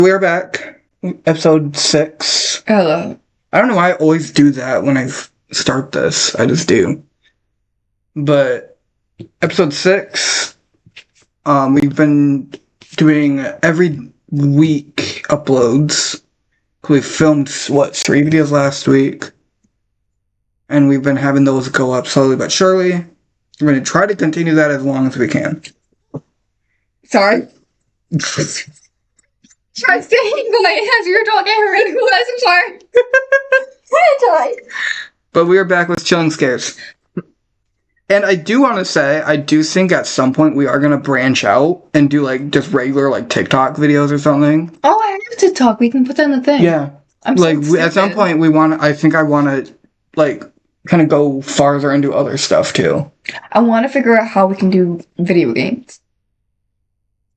We're back. Episode 6. Hello. I don't know why I always do that when I start this. I just do. But episode 6, we've been doing every week uploads. We filmed, 3 videos last week? And we've been having those go up slowly but surely. We're going to try to continue that as long as we can. Sorry. Try staying quiet as you're talking. I'm sorry. Sorry. But we are back with Chilling Scares. And I do want to say, I do think at some point we are going to branch out and do just regular TikTok videos or something. Oh, I have TikTok. We can put that in the thing. Yeah. I'm so at some point I think I want to kind of go farther into other stuff too. I want to figure out how we can do video games.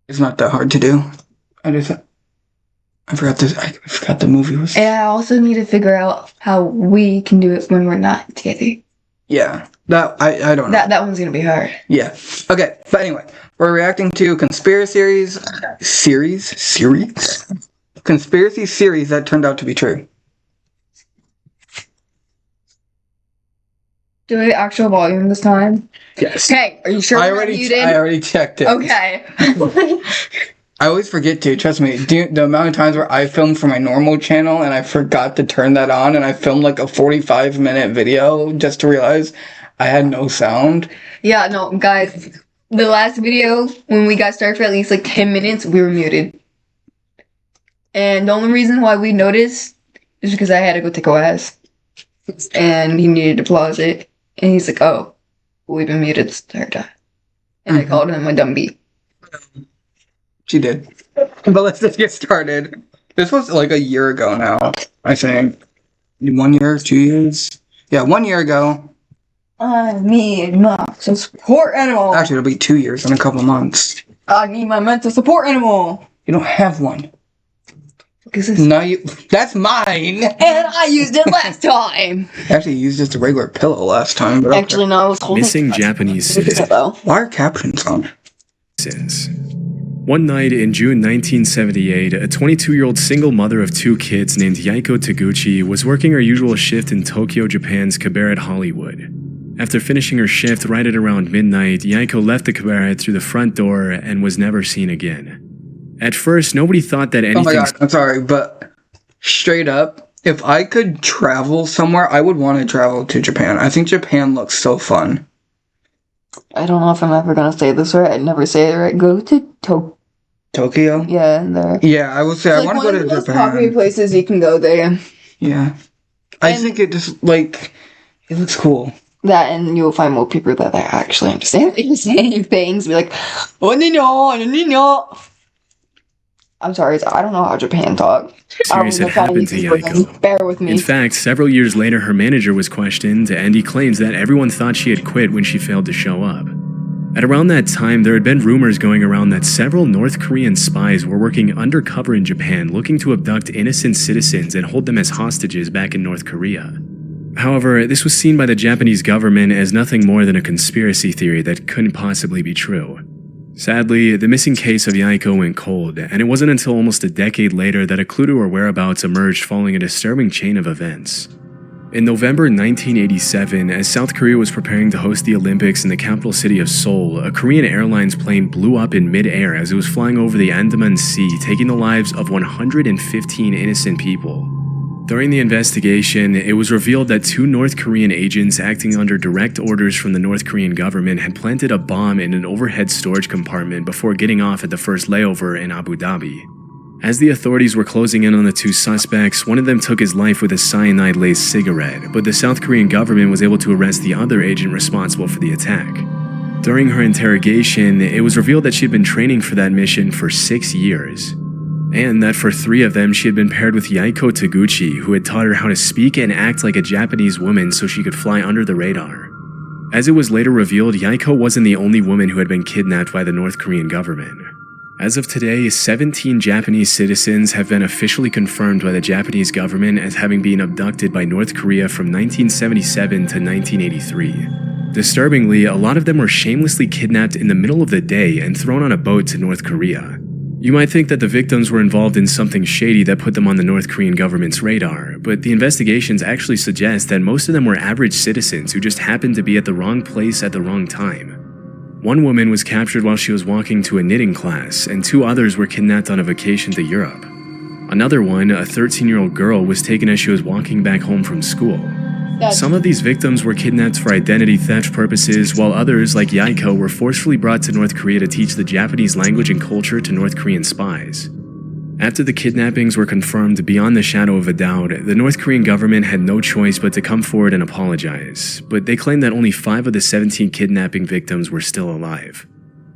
It's not that hard to do. I forgot the movie was. And I also need to figure out how we can do it when we're not together. Yeah. I don't know. That one's gonna be hard. Yeah. Okay. But anyway, we're reacting to conspiracy series that turned out to be true. Do we actual volume this time? Yes. Okay. Are you sure I we're already muted? I already checked it. Okay. I always forget to, trust me. The amount of times where I filmed for my normal channel and I forgot to turn that on and I filmed a 45-minute video just to realize I had no sound. Yeah, no, guys. The last video, when we got started for at least 10 minutes, we were muted. And the only reason why we noticed is because I had to go take a ass. And he needed to pause it. And he's like, oh, we've been muted this entire time. And I called him a dumb bee. She did. But let's just get started. This was a year ago now, I think. 1 year, 2 years? Yeah, 1 year ago. I need my support animal. Actually, it'll be 2 years in a couple months. I need my mental support animal. You don't have one. What is this? No, that's mine! And I used it last time. Actually, you used just a regular pillow last time. But Actually, no, I was holding Missing Japanese citizens. Why are captions on? One night in June 1978, a 22-year-old single mother of 2 kids named Yaiko Taguchi was working her usual shift in Tokyo, Japan's cabaret Hollywood. After finishing her shift right at around midnight, Yaiko left the cabaret through the front door and was never seen again. At first, nobody thought that anything... Oh my god, I'm sorry, but straight up, if I could travel somewhere, I would want to travel to Japan. I think Japan looks so fun. I don't know if I'm ever gonna say this right. I'd never say it right. Go to Tokyo? Yeah, there. Yeah, I would say I want to go to Japan. One of the most popular places you can go there. Yeah. I think it just, it looks cool. That, and you'll find more people that actually understand what you're saying things. Be like, oh, no. I'm sorry, I don't know how Japan talk. serious had happened to Yaiko. Bear with me. In fact, several years later, her manager was questioned, and he claims that everyone thought she had quit when she failed to show up. At around that time, there had been rumors going around that several North Korean spies were working undercover in Japan looking to abduct innocent citizens and hold them as hostages back in North Korea. However, this was seen by the Japanese government as nothing more than a conspiracy theory that couldn't possibly be true. Sadly, the missing case of Yaiko went cold, and it wasn't until almost a decade later that a clue to her whereabouts emerged following a disturbing chain of events. In November 1987, as South Korea was preparing to host the Olympics in the capital city of Seoul, a Korean Airlines plane blew up in mid-air as it was flying over the Andaman Sea, taking the lives of 115 innocent people. During the investigation, it was revealed that 2 North Korean agents acting under direct orders from the North Korean government had planted a bomb in an overhead storage compartment before getting off at the first layover in Abu Dhabi. As the authorities were closing in on the 2 suspects, one of them took his life with a cyanide-laced cigarette, but the South Korean government was able to arrest the other agent responsible for the attack. During her interrogation, it was revealed that she had been training for that mission for 6 years. And that for 3 of them, she had been paired with Yaiko Taguchi, who had taught her how to speak and act like a Japanese woman so she could fly under the radar. As it was later revealed, Yaiko wasn't the only woman who had been kidnapped by the North Korean government. As of today, 17 Japanese citizens have been officially confirmed by the Japanese government as having been abducted by North Korea from 1977 to 1983. Disturbingly, a lot of them were shamelessly kidnapped in the middle of the day and thrown on a boat to North Korea. You might think that the victims were involved in something shady that put them on the North Korean government's radar, but the investigations actually suggest that most of them were average citizens who just happened to be at the wrong place at the wrong time. One woman was captured while she was walking to a knitting class, and 2 others were kidnapped on a vacation to Europe. Another one, a 13-year-old girl, was taken as she was walking back home from school. Some of these victims were kidnapped for identity theft purposes, while others, like Yaiko, were forcefully brought to North Korea to teach the Japanese language and culture to North Korean spies. After the kidnappings were confirmed beyond the shadow of a doubt, the North Korean government had no choice but to come forward and apologize, but they claimed that only 5 of the 17 kidnapping victims were still alive.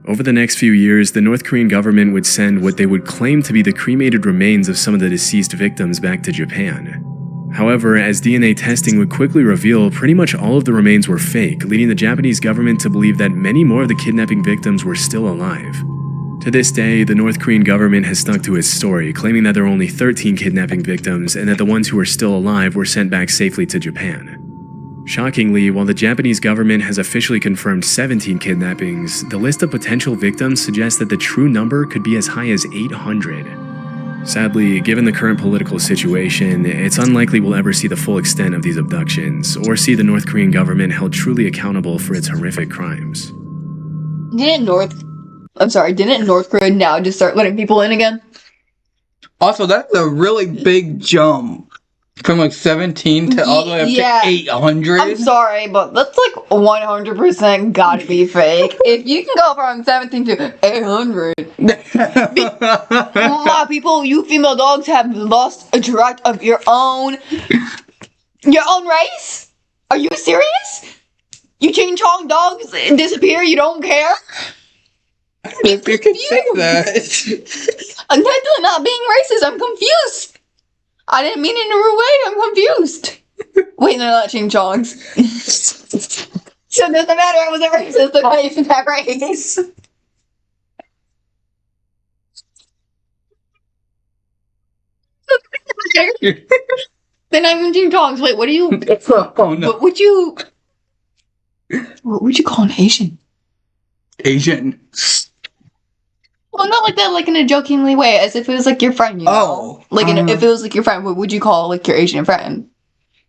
Over the next few years, the North Korean government would send what they would claim to be the cremated remains of some of the deceased victims back to Japan. However, as DNA testing would quickly reveal, pretty much all of the remains were fake, leading the Japanese government to believe that many more of the kidnapping victims were still alive. To this day, the North Korean government has stuck to its story, claiming that there are only 13 kidnapping victims and that the ones who are still alive were sent back safely to Japan. Shockingly, while the Japanese government has officially confirmed 17 kidnappings, the list of potential victims suggests that the true number could be as high as 800. Sadly, given the current political situation, it's unlikely we'll ever see the full extent of these abductions, or see the North Korean government held truly accountable for its horrific crimes. Didn't North Korea now just start letting people in again? Also, that's a really big jump. From like 17 to all the way up to 800? I'm sorry, but that's like 100% gotta be fake. If you can go from 17 to 800. Wow, people, you female dogs have lost a track of your own race? Are you serious? You Ching Chong dogs disappear, you don't care? I don't know if you can say that. I'm definitely not being racist, I'm confused. I didn't mean it in a rude way, I'm confused. Wait, they're not Ching Chongs. So it doesn't matter, I was a racist, they're not even that race. They're not even Ching Chongs. Wait, what do you... Oh no. What would you call an Asian? Asian. Well, not like that, like in a jokingly way, as if it was like your friend, you know? Oh. Like, if it was like your friend, what would you call like your Asian friend?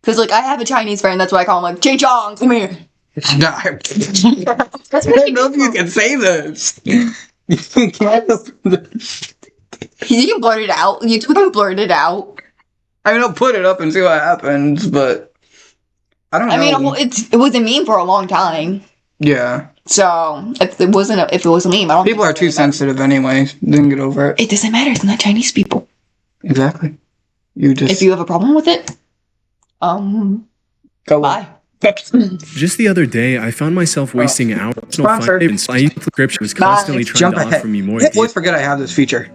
Because, like, I have a Chinese friend, that's why I call him, like, Ching Chong, come here. No, I don't know if you can say this. You can blurt it out. You can blurt it out. I mean, I'll put it up and see what happens, but I don't know. I mean, it was a meme for a long time. Yeah. So, if it was a meme, I don't People are too sensitive anyway. Then get over it. It doesn't matter, it's not Chinese people. Exactly. You just... If you have a problem with it, go bye. Just the other day, I found myself wasting hours on Sponsored. and subscription was constantly trying Jump to ahead. offer me more I always forget I have this feature.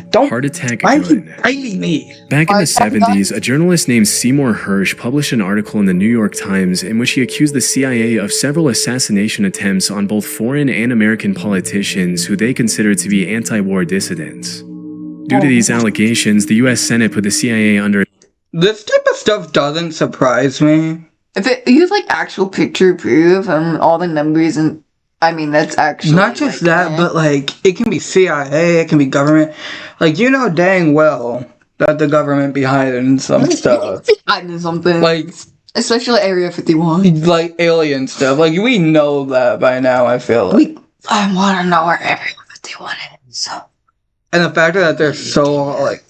Don't... heart attack Why are you good. biting me? Back in the Heart attack 70s, a journalist named Seymour Hersh published an article in the New York Times in which he accused the CIA of several assassination attempts on both foreign and American politicians who they considered to be anti-war dissidents. Due to these allegations, the US Senate put the CIA under... This type of stuff doesn't surprise me. If you have like actual picture proof and all the numbers and I mean that's actually Not just like, that, but like it can be CIA, it can be government. Like you know dang well that the government be hiding some stuff. hiding something Like especially Area 51. like alien stuff. Like we know that by now, I feel like. I want to know where Area 51 is. And the fact that they're so like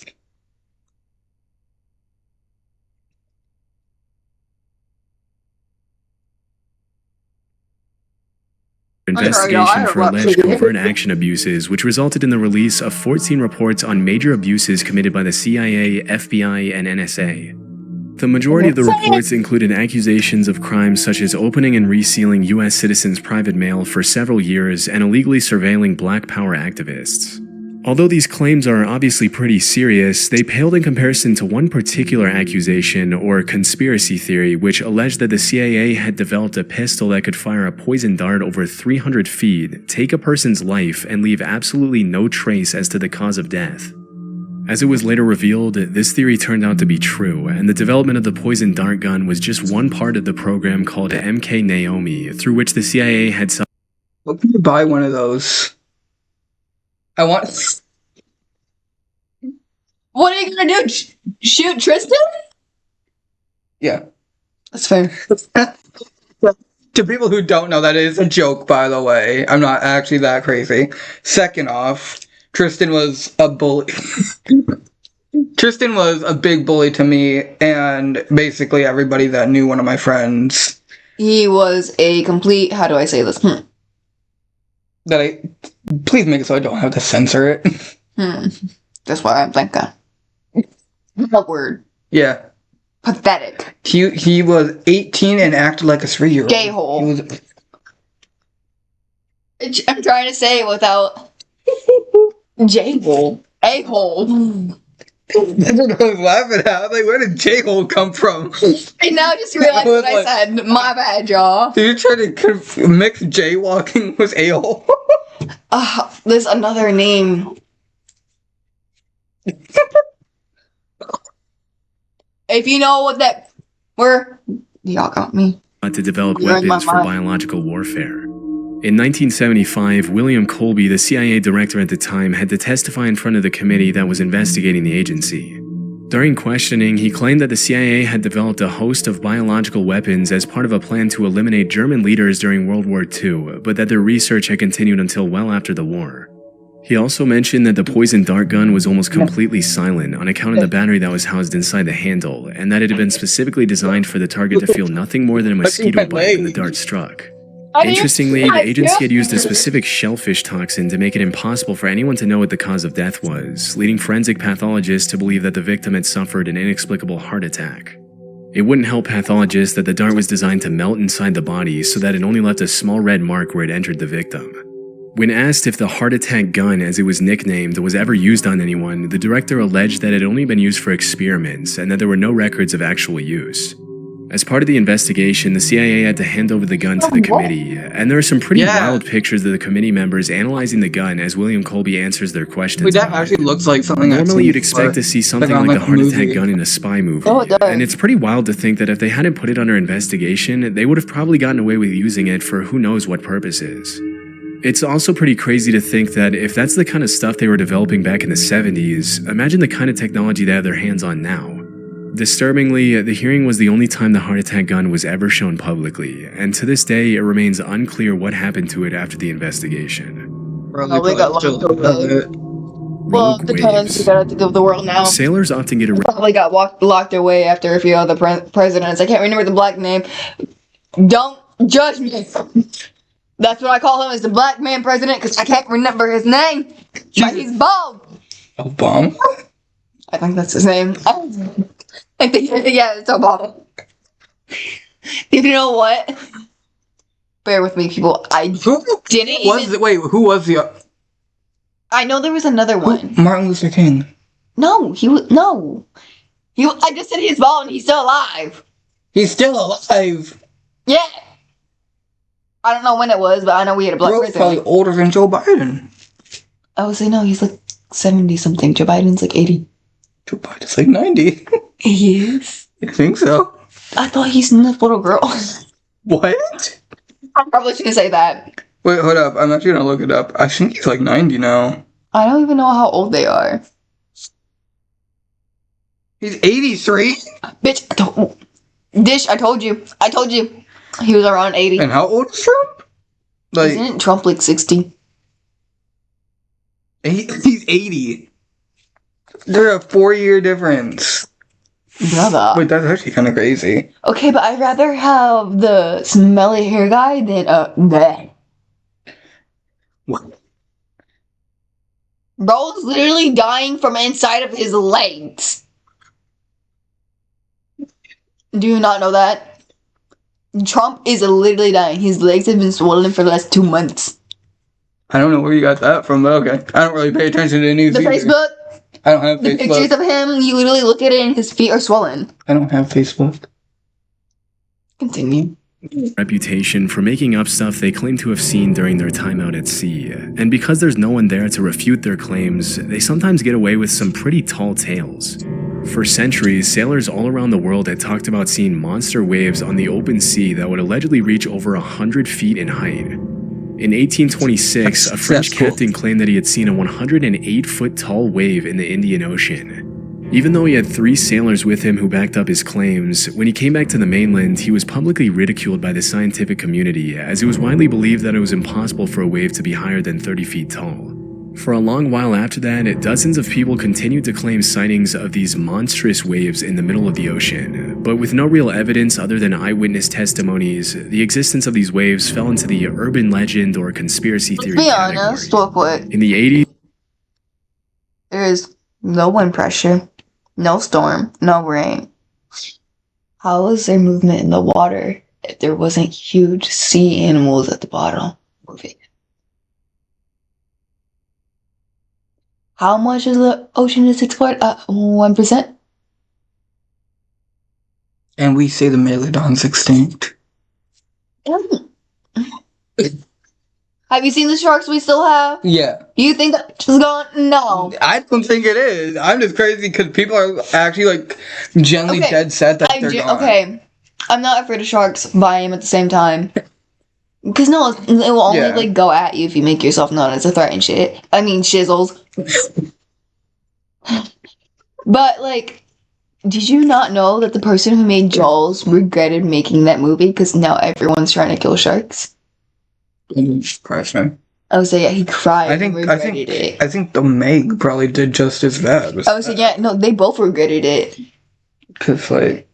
investigation for alleged covert action abuses, which resulted in the release of 14 reports on major abuses committed by the CIA, FBI, and NSA. The majority of the reports included accusations of crimes such as opening and resealing US citizens' private mail for several years and illegally surveilling Black Power activists. Although these claims are obviously pretty serious, they paled in comparison to one particular accusation, or conspiracy theory, which alleged that the CIA had developed a pistol that could fire a poison dart over 300 feet, take a person's life, and leave absolutely no trace as to the cause of death. As it was later revealed, this theory turned out to be true, and the development of the poison dart gun was just one part of the program called MK Naomi, through which the CIA had what can you buy one of those? I want. What are you gonna do? Shoot Tristan? Yeah. That's fair. To people who don't know, that is a joke, by the way. I'm not actually that crazy. Second off, Tristan was a bully. Tristan was a big bully to me and basically everybody that knew one of my friends. He was a complete. How do I say this? Please make it so I don't have to censor it. That's what I'm thinking. What word? Yeah. Pathetic. He was 18 and acted like a 3-year-old. Gay-hole. I'm trying to say it without J-hole. A-hole. That's what I was laughing at. I was like, where did J-hole come from? And now I just realized what I said. My bad, y'all. You're trying to mix jaywalking with a-hole? There's another name. If you know what that were, y'all got me. To develop You're in my weapons for mind. biological warfare. In 1975, William Colby, the CIA director at the time, had to testify in front of the committee that was investigating the agency. During questioning, he claimed that the CIA had developed a host of biological weapons as part of a plan to eliminate German leaders during World War II, but that their research had continued until well after the war. He also mentioned that the poison dart gun was almost completely silent on account of the battery that was housed inside the handle, and that it had been specifically designed for the target to feel nothing more than a mosquito bite when the dart struck. Interestingly, the agency had used a specific shellfish toxin to make it impossible for anyone to know what the cause of death was, leading forensic pathologists to believe that the victim had suffered an inexplicable heart attack. It wouldn't help pathologists that the dart was designed to melt inside the body so that it only left a small red mark where it entered the victim. When asked if the heart attack gun, as it was nicknamed, was ever used on anyone, the director alleged that it had only been used for experiments and that there were no records of actual use. As part of the investigation, the CIA had to hand over the gun to the committee, and there are some pretty wild pictures of the committee members analyzing the gun as William Colby answers their questions. Wait, that actually looks like something I've Normally, seen you'd expect to see something on, like the a heart movie. attack gun in a spy movie, Oh, it does. and it's pretty wild to think that if they hadn't put it under investigation, they would have probably gotten away with using it for who knows what purposes. It's also pretty crazy to think that if that's the kind of stuff they were developing back in the 70s, imagine the kind of technology they have their hands on now. Disturbingly, the hearing was the only time the heart attack gun was ever shown publicly, and to this day, it remains unclear what happened to it after the investigation. Probably got locked away. Well, Rogue the times waves. you gotta think of the world now. Sailors often get around. Probably got locked away after a few other presidents. I can't remember the black name. Don't judge me. That's what I call him, is the black man president, because I can't remember his name. But he's bald. Obama? I think that's his name. I think, yeah, it's Obama. You know what? Bear with me, people. I didn't Was even... it? Wait, who was the? I know there was another one. Martin Luther King. No, he was... No. I just said he's bald and he's still alive. He's still alive. Yeah. I don't know when it was, but I know we had a black Bro's president. probably older than Joe Biden. I would say no, he's like 70-something. Joe Biden's like 80. Joe Biden's like 90. He is? I think so. I thought he's in this little girl. What? I probably shouldn't say that. Wait, hold up. I'm actually gonna look it up. I think he's like 90 now. I don't even know how old they are. He's 83? Bitch, I told you. I told you. He was around 80. And how old is Trump? Like, Isn't Trump like 60? he's 80. They're a 4-year difference. Brother. Wait, that's actually kind of crazy. Okay, but I'd rather have the smelly hair guy than bleh. What? Bro's literally dying from inside of his legs. Do you not know that? Trump is literally dying. His legs have been swollen for the last 2 months. I don't know where you got that from, but okay. I don't really pay attention to the news The either. Facebook, I don't have the pictures Facebook. of him, you literally look at it and his feet are swollen. I don't have Facebook. Continue. Reputation for making up stuff they claim to have seen during their time out at sea, and because there's no one there to refute their claims, they sometimes get away with some pretty tall tales. For centuries, sailors all around the world had talked about seeing monster waves on the open sea that would allegedly reach over 100 feet in height. In 1826, a French That's cool. captain claimed that he had seen a 108-foot tall wave in the Indian Ocean. Even though he had 3 sailors with him who backed up his claims, when he came back to the mainland, he was publicly ridiculed by the scientific community, as it was widely believed that it was impossible for a wave to be higher than 30 feet tall. For a long while after that, dozens of people continued to claim sightings of these monstrous waves in the middle of the ocean, but with no real evidence other than eyewitness testimonies, the existence of these waves fell into the urban legend or conspiracy theory Let's be category. honest, real quick. In the 80s, There is no wind pressure, no storm, no rain. How is there movement in the water if there wasn't huge sea animals at the bottom of it? How much is the ocean is explored? 1%? And we say the megalodon's extinct. Have you seen the sharks we still have? Yeah. Do you think that is gone? No. I don't think it is. I'm just crazy because people are actually like generally Okay. dead set that they're gone. Okay. I'm not afraid of sharks, but I am at the same time. Because no, it will only Yeah. like go at you if you make yourself known as a threat and shit. I mean shizzles. But like, did you not know that the person who made Jaws regretted making that movie because now everyone's trying to kill sharks? Christ, man. I would say yeah, he cried I think and regretted it. I think the Meg probably did just as bad. I would say yeah, no, they both regretted it. Because like,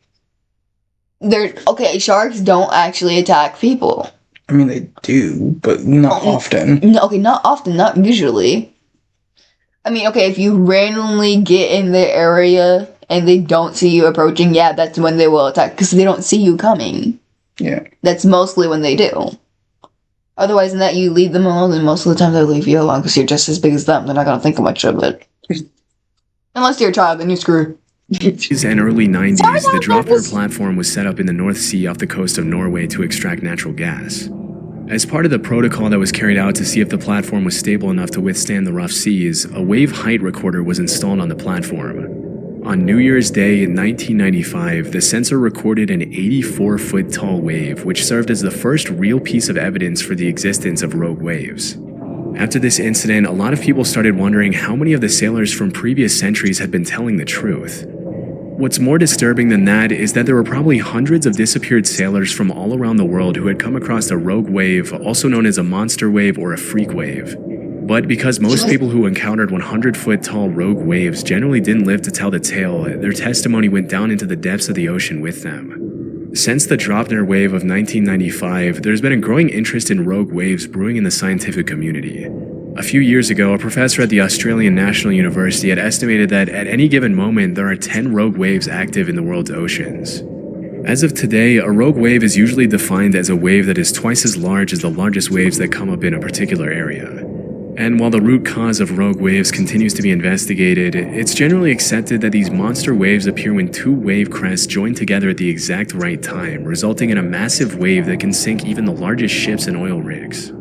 They're okay. Sharks don't actually attack people. I mean they do, but not often. No, okay, not often, not usually. I mean, okay, if you randomly get in their area and they don't see you approaching, yeah, that's when they will attack because they don't see you coming. Yeah. That's mostly when they do. Otherwise than that, you leave them alone, and most of the time they'll leave you alone because you're just as big as them. They're not gonna think much of it. Unless you're a child, then you're screwed. and early 90s, the Dropper platform was set up in the North Sea off the coast of Norway to extract natural gas. As part of the protocol that was carried out to see if the platform was stable enough to withstand the rough seas, a wave height recorder was installed on the platform. On New Year's Day in 1995, the sensor recorded an 84-foot tall wave, which served as the first real piece of evidence for the existence of rogue waves. After this incident, a lot of people started wondering how many of the sailors from previous centuries had been telling the truth. What's more disturbing than that is that there were probably hundreds of disappeared sailors from all around the world who had come across a rogue wave, also known as a monster wave or a freak wave. But because most people who encountered 100-foot tall rogue waves generally didn't live to tell the tale, their testimony went down into the depths of the ocean with them. Since the Dropner wave of 1995, there's been a growing interest in rogue waves brewing in the scientific community. A few years ago, a professor at the Australian National University had estimated that at any given moment there are 10 rogue waves active in the world's oceans. As of today, a rogue wave is usually defined as a wave that is twice as large as the largest waves that come up in a particular area. And while the root cause of rogue waves continues to be investigated, it's generally accepted that these monster waves appear when 2 wave crests join together at the exact right time, resulting in a massive wave that can sink even the largest ships and oil rigs.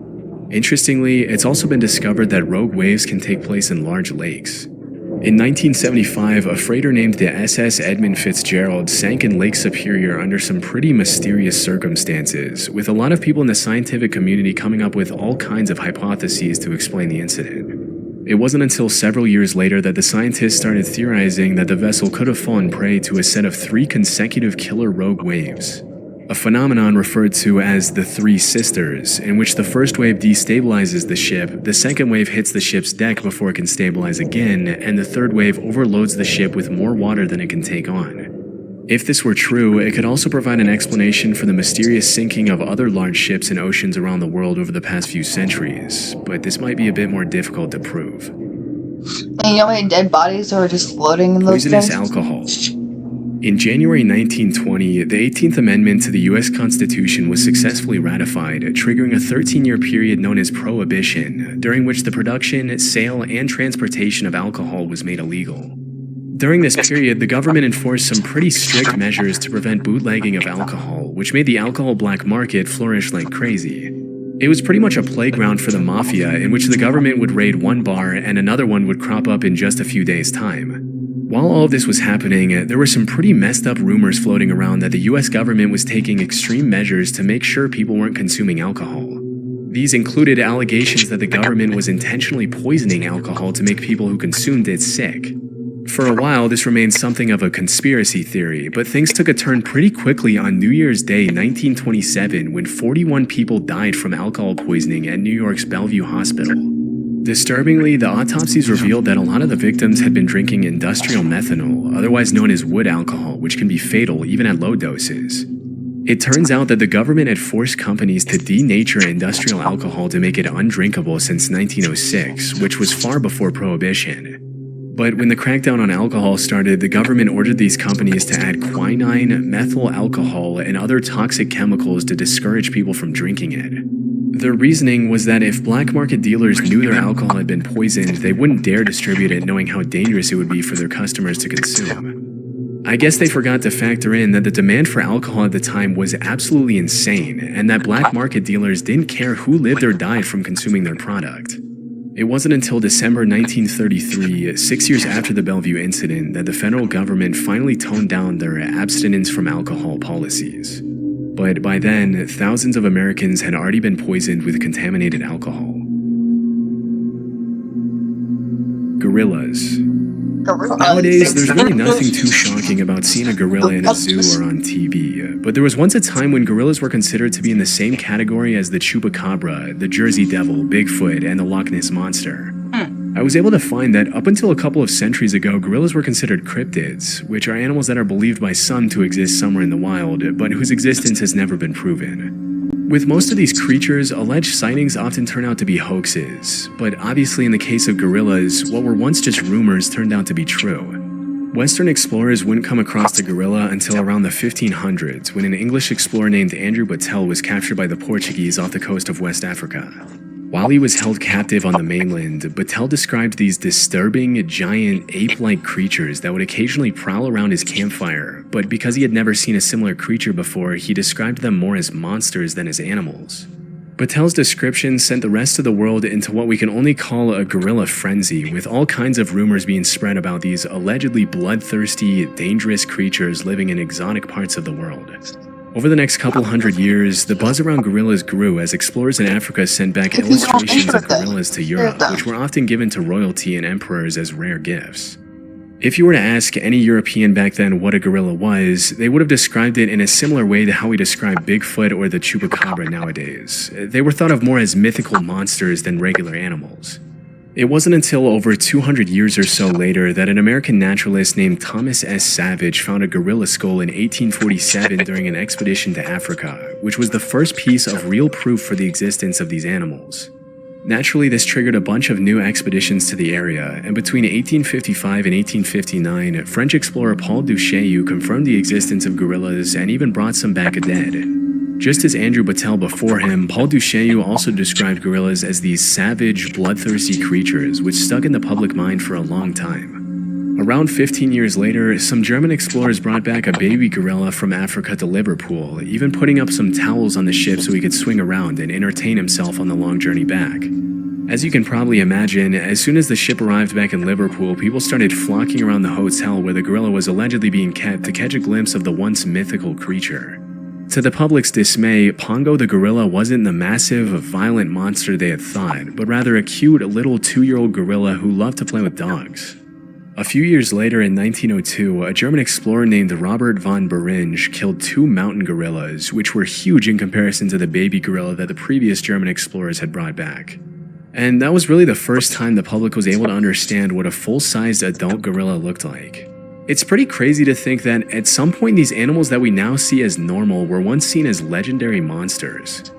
Interestingly, it's also been discovered that rogue waves can take place in large lakes. In 1975, a freighter named the SS Edmund Fitzgerald sank in Lake Superior under some pretty mysterious circumstances, with a lot of people in the scientific community coming up with all kinds of hypotheses to explain the incident. It wasn't until several years later that the scientists started theorizing that the vessel could have fallen prey to a set of 3 consecutive killer rogue waves. A phenomenon referred to as the Three Sisters, in which the first wave destabilizes the ship, the second wave hits the ship's deck before it can stabilize again, and the third wave overloads the ship with more water than it can take on. If this were true, it could also provide an explanation for the mysterious sinking of other large ships in oceans around the world over the past few centuries, but this might be a bit more difficult to prove. And you know how many dead bodies are just floating in those Poisonous things? alcohol. In January 1920, the 18th Amendment to the U.S. Constitution was successfully ratified, triggering a 13-year period known as Prohibition, during which the production, sale, and transportation of alcohol was made illegal. During this period, the government enforced some pretty strict measures to prevent bootlegging of alcohol, which made the alcohol black market flourish like crazy. It was pretty much a playground for the mafia, in which the government would raid one bar and another one would crop up in just a few days' time. While all of this was happening, there were some pretty messed up rumors floating around that the US government was taking extreme measures to make sure people weren't consuming alcohol. These included allegations that the government was intentionally poisoning alcohol to make people who consumed it sick. For a while, this remained something of a conspiracy theory, but things took a turn pretty quickly on New Year's Day 1927 when 41 people died from alcohol poisoning at New York's Bellevue Hospital. Disturbingly, the autopsies revealed that a lot of the victims had been drinking industrial methanol, otherwise known as wood alcohol, which can be fatal even at low doses. It turns out that the government had forced companies to denature industrial alcohol to make it undrinkable since 1906, which was far before Prohibition. But when the crackdown on alcohol started, the government ordered these companies to add quinine, methyl alcohol, and other toxic chemicals to discourage people from drinking it. Their reasoning was that if black market dealers knew their alcohol had been poisoned, they wouldn't dare distribute it knowing how dangerous it would be for their customers to consume. I guess they forgot to factor in that the demand for alcohol at the time was absolutely insane, and that black market dealers didn't care who lived or died from consuming their product. It wasn't until December 1933, 6 years after the Bellevue incident, that the federal government finally toned down their abstinence from alcohol policies. But by then, thousands of Americans had already been poisoned with contaminated alcohol. Gorillas. Nowadays, there's really nothing too shocking about seeing a gorilla in a zoo or on TV, but there was once a time when gorillas were considered to be in the same category as the chupacabra, the Jersey Devil, Bigfoot, and the Loch Ness Monster. I was able to find that up until a couple of centuries ago, gorillas were considered cryptids, which are animals that are believed by some to exist somewhere in the wild, but whose existence has never been proven. With most of these creatures, alleged sightings often turn out to be hoaxes, but obviously in the case of gorillas, what were once just rumors turned out to be true. Western explorers wouldn't come across the gorilla until around the 1500s, when an English explorer named Andrew Battelle was captured by the Portuguese off the coast of West Africa. While he was held captive on the mainland, Battelle described these disturbing, giant, ape-like creatures that would occasionally prowl around his campfire, but because he had never seen a similar creature before, he described them more as monsters than as animals. Battelle's description sent the rest of the world into what we can only call a gorilla frenzy, with all kinds of rumors being spread about these allegedly bloodthirsty, dangerous creatures living in exotic parts of the world. Over the next couple hundred years, the buzz around gorillas grew as explorers in Africa sent back illustrations of gorillas to Europe, which were often given to royalty and emperors as rare gifts. If you were to ask any European back then what a gorilla was, they would have described it in a similar way to how we describe Bigfoot or the chupacabra nowadays. They were thought of more as mythical monsters than regular animals. It wasn't until over 200 years or so later that an American naturalist named Thomas S. Savage found a gorilla skull in 1847 during an expedition to Africa, which was the first piece of real proof for the existence of these animals. Naturally, this triggered a bunch of new expeditions to the area, and between 1855 and 1859, French explorer Paul Duchaillu confirmed the existence of gorillas and even brought some back dead. Just as Andrew Battelle before him, Paul Duchaillu also described gorillas as these savage, bloodthirsty creatures which stuck in the public mind for a long time. Around 15 years later, some German explorers brought back a baby gorilla from Africa to Liverpool, even putting up some towels on the ship so he could swing around and entertain himself on the long journey back. As you can probably imagine, as soon as the ship arrived back in Liverpool, people started flocking around the hotel where the gorilla was allegedly being kept to catch a glimpse of the once mythical creature. To the public's dismay, Pongo the gorilla wasn't the massive, violent monster they had thought, but rather a cute little 2-year-old gorilla who loved to play with dogs. A few years later in 1902, a German explorer named Robert von Beringe killed 2 mountain gorillas, which were huge in comparison to the baby gorilla that the previous German explorers had brought back. And that was really the first time the public was able to understand what a full-sized adult gorilla looked like. It's pretty crazy to think that at some point these animals that we now see as normal were once seen as legendary monsters.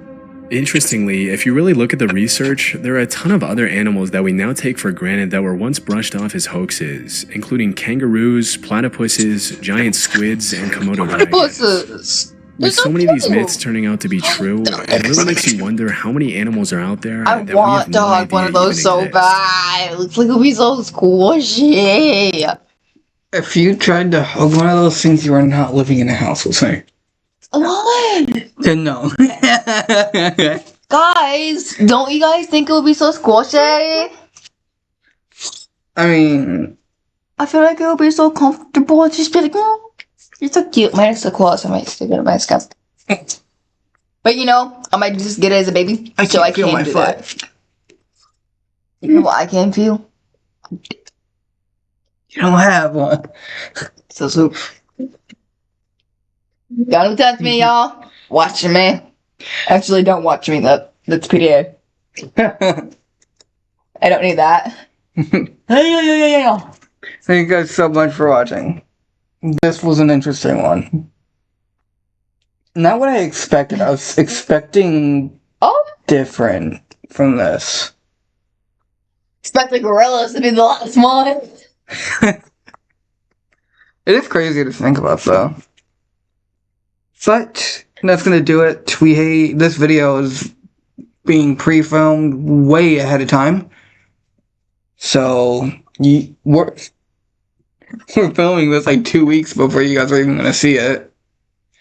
Interestingly, if you really look at the research, there are a ton of other animals that we now take for granted that were once brushed off as hoaxes, including kangaroos, platypuses, giant squids, and Komodo dragons. With so many of these myths turning out to be true, it really makes you wonder how many animals are out there that we have no idea one of those so exist. bad. It looks like it'll be so squishy. If you tried to hug one of those things, you are not living in a house with me. What? Then no. Guys, don't you guys think it would be so squishy? I mean, I feel like it would be so comfortable. Just be like, oh, you're so cute. Mine is so close. I might stick it in my scalp. But you know, I might just get it as a baby. I so can't I feel can my do foot. that. You know what I can feel? You don't have one. So. Don't touch me, y'all. Watch me. Actually, don't watch me. That's PDA. I don't need that. Thank you guys so much for watching. This was an interesting one. Not what I expected. I was expecting Oh, different from this. expect the gorillas to be the last one. It is crazy to think about, though. But that's gonna do it. This video is being pre-filmed way ahead of time, so we're filming this like 2 weeks before you guys are even gonna see it.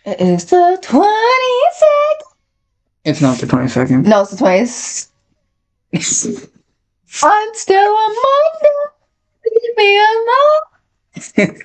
It is the 22nd. It's not the 22nd. No, it's the 20th. I'm still a Monday. Leave me alone.